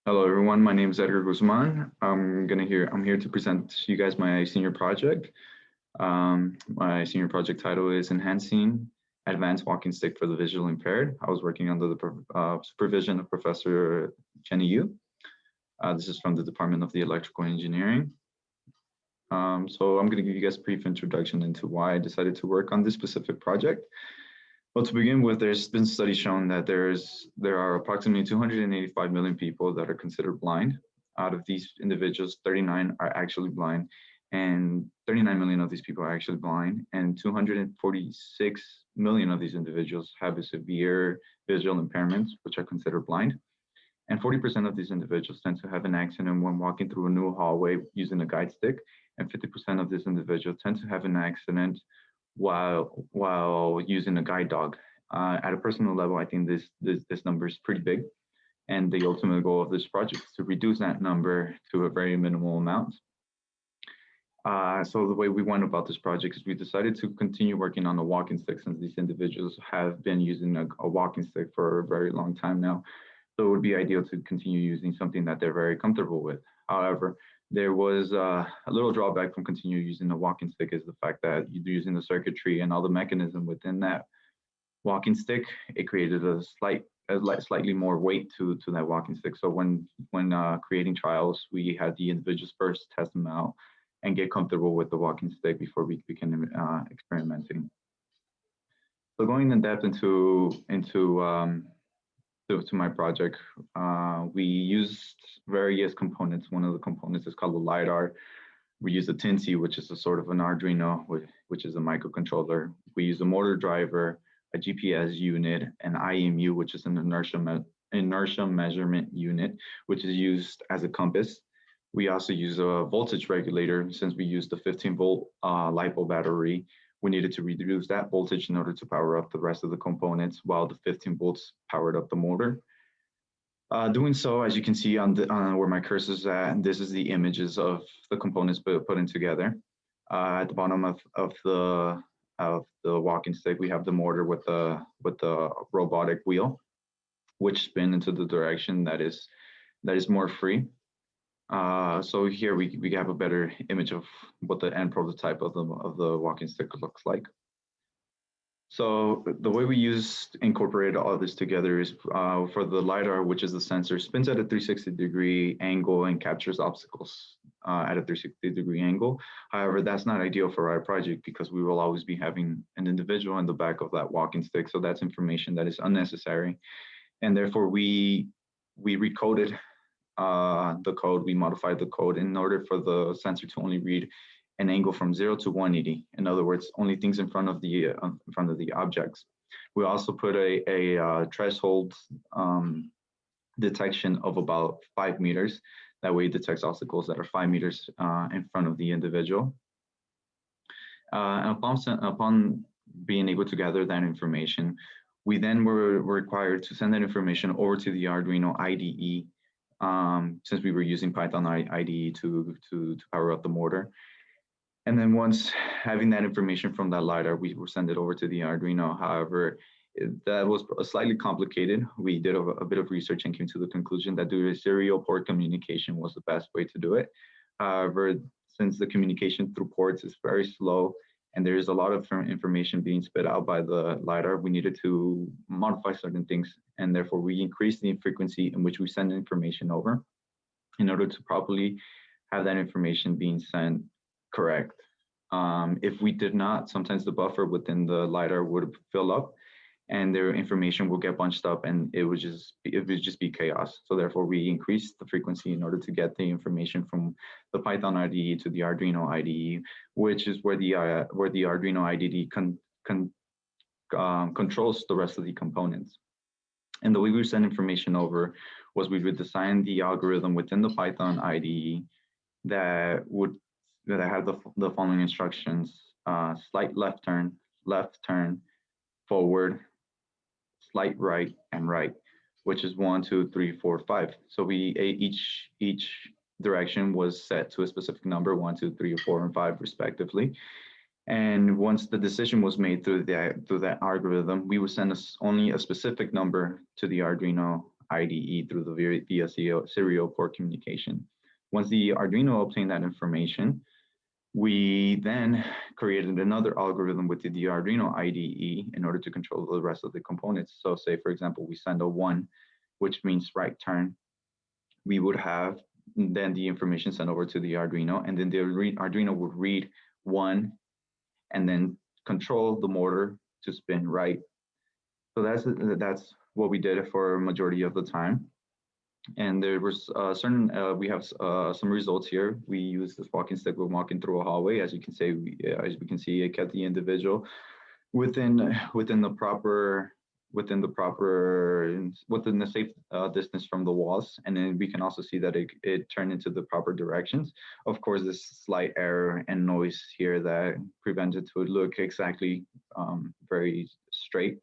Hello, everyone. My name is Edgar Guzman. I'm here to present to you guys my senior project. My senior project title is Enhancing Advanced Walking Stick for the Visually Impaired. I was working under the supervision of Professor Jenny Yu. This is from the Department of the Electrical Engineering. So I'm going to give you guys a brief introduction into why I decided to work on this specific project. Well, to begin with, there's been studies shown that there are approximately 285 million people that are considered blind. Out of these individuals, 39 are actually blind, and 39 million of these people are actually blind, and 246 million of these individuals have a severe visual impairments, which are considered blind. And 40% of these individuals tend to have an accident when walking through a new hallway using a guide stick, and 50% of these individuals tend to have an accident while using a guide dog. At a personal level, I think this number is pretty big, and the ultimate goal of this project is to reduce that number to a very minimal amount. So the way we went about this project is we decided to continue working on the walking stick, since these individuals have been using a walking stick for a very long time now. So it would be ideal to continue using something that they're very comfortable with. However, there was a little drawback from continuing using the walking stick, is the fact that you're using the circuitry and all the mechanism within that walking stick. It created slightly more weight to that walking stick. So when creating trials, we had the individuals first test them out and get comfortable with the walking stick before we begin experimenting. So going in depth to my project, we used various components. One of the components is called the LiDAR. We use a Tinsy, which is a sort of an Arduino, which is a microcontroller. We use a motor driver, a GPS unit, an IMU, which is an inertia measurement unit, which is used as a compass. We also use a voltage regulator. Since we used the 15-volt LiPo battery, we needed to reduce that voltage in order to power up the rest of the components, while the 15 volts powered up the motor. Doing so, as you can see on where my cursor is at, this is the images of the components put in together. At the bottom of the walking stick, we have the motor with the robotic wheel, which spin into the direction that is more free. So here we have a better image of what the end prototype of the walking stick looks like. So the way we incorporated all this together is for the LiDAR, which is the sensor, spins at a 360-degree angle and captures obstacles at a 360-degree angle. However, that's not ideal for our project because we will always be having an individual in the back of that walking stick. So that's information that is unnecessary. And therefore we recoded the code, we modified the code in order for the sensor to only read an angle from 0 to 180. In other words, only things in front of the objects. We also put a threshold detection of about 5 meters. That way it detects obstacles that are 5 meters in front of the individual. Upon being able to gather that information, we then were required to send that information over to the Arduino IDE, since we were using Python IDE to power up the motor. And then once having that information from that LiDAR, we will send it over to the Arduino. However, that was slightly complicated. We did a bit of research and came to the conclusion that due to serial port communication was the best way to do it. However, since the communication through ports is very slow and there is a lot of information being spit out by the LiDAR, we needed to modify certain things, and therefore we increased the frequency in which we send information over in order to properly have that information being sent correct. If we did not, sometimes the buffer within the LiDAR would fill up and their information will get bunched up and it would just be chaos. So therefore we increased the frequency in order to get the information from the Python IDE to the Arduino IDE, which is where the Arduino IDE controls the rest of the components. And the way we send information over was we would design the algorithm within the Python IDE that had the following instructions: slight left turn, forward, slight right, and right, which is 1, 2, 3, 4, 5. So each direction was set to a specific number, 1, 2, 3, 4, and 5 respectively. And once the decision was made through that algorithm, we would send only a specific number to the Arduino IDE through the via serial port communication. Once the Arduino obtained that information, we then created another algorithm within the Arduino IDE in order to control the rest of the components. So say, for example, we send a 1, which means right turn. We would have then the information sent over to the Arduino, and then the Arduino would read 1 and then control the motor to spin right. So that's what we did for a majority of the time. And there was we have some results here. We use this walking stick. We're walking through a hallway. As you can see, it kept the individual within the safe distance from the walls. And then we can also see that it turned into the proper directions. Of course, this slight error and noise here that prevented to look exactly very straight.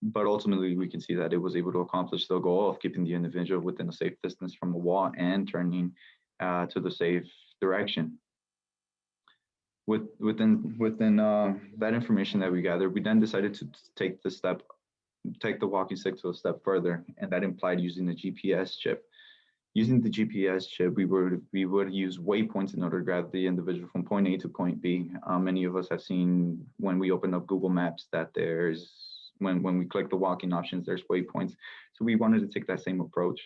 But ultimately, we can see that it was able to accomplish the goal of keeping the individual within a safe distance from the wall and turning to the safe direction. Within that information that we gathered, we then decided to take the walking stick to a step further, and that implied using the GPS chip. Using the GPS chip, we would use waypoints in order to grab the individual from point A to point B. Many of us have seen when we open up Google Maps that there's when we click the walking options, there's waypoints. So we wanted to take that same approach.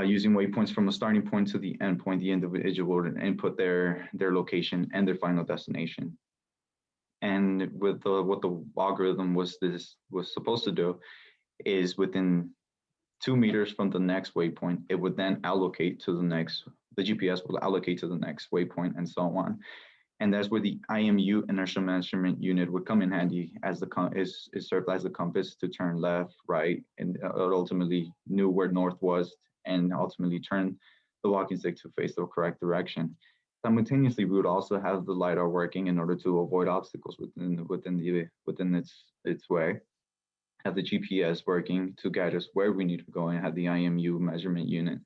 Using waypoints from a starting point to the end point, the individual would input their location and their final destination. And with what the algorithm was supposed to do is within 2 meters from the next waypoint, it would then allocate to the GPS will allocate to the next waypoint and so on. And that's where the IMU, inertial measurement unit, would come in handy as it served as the compass to turn left, right, and ultimately knew where north was and ultimately turned the walking stick to face the correct direction. Simultaneously, we would also have the LiDAR working in order to avoid obstacles within its way. Have the GPS working to guide us where we need to go, and have the IMU measurement unit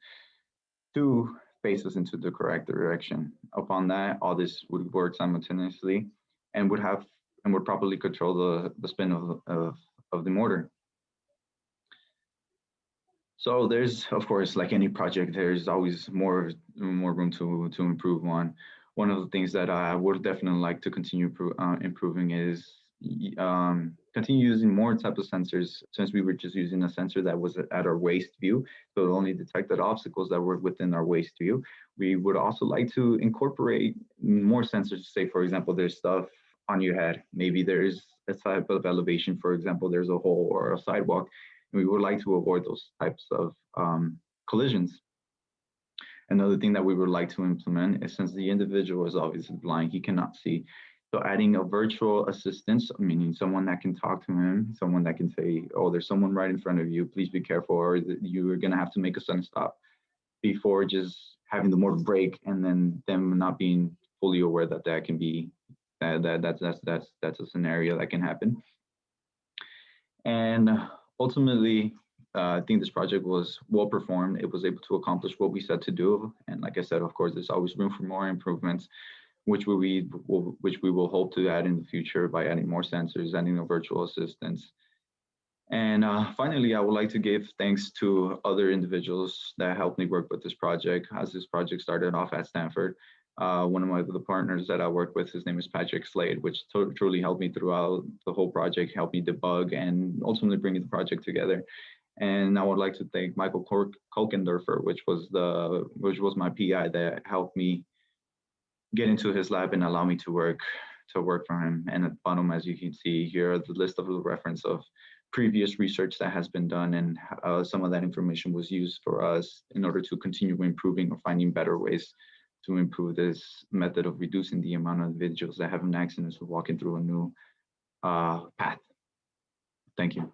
to face us into the correct direction. Upon that, all this would work simultaneously and would properly control the spin of the motor. So there's, of course, like any project, there's always more room to improve on. One of the things that I would definitely like to continue improving is continue using more type of sensors, since we were just using a sensor that was at our waist view, so it only detected obstacles that were within our waist view. We would also like to incorporate more sensors. Say, for example, there's stuff on your head. Maybe there's a type of elevation, for example, there's a hole or a sidewalk, and we would like to avoid those types of collisions. Another thing that we would like to implement is, since the individual is obviously blind, he cannot see. So adding a virtual assistant, meaning someone that can talk to him, someone that can say, oh, there's someone right in front of you, please be careful, or you're gonna have to make a sudden stop, before just having the motor break and then them not being fully aware that that can be, that's a scenario that can happen. And ultimately, I think this project was well performed. It was able to accomplish what we set to do. And like I said, of course, there's always room for more improvements, which we will hope to add in the future by adding more sensors, adding a virtual assistants. And finally, I would like to give thanks to other individuals that helped me work with this project. As this project started off at Stanford, one of the partners that I work with, his name is Patrick Slade, which truly helped me throughout the whole project, helped me debug and ultimately bring the project together. And I would like to thank Michael Kolkendorfer, which was my PI that helped me get into his lab and allow me to work for him. And at the bottom, as you can see here, the list of the reference of previous research that has been done, and some of that information was used for us in order to continue improving or finding better ways to improve this method of reducing the amount of individuals that have an accident or walking through a new path. Thank you.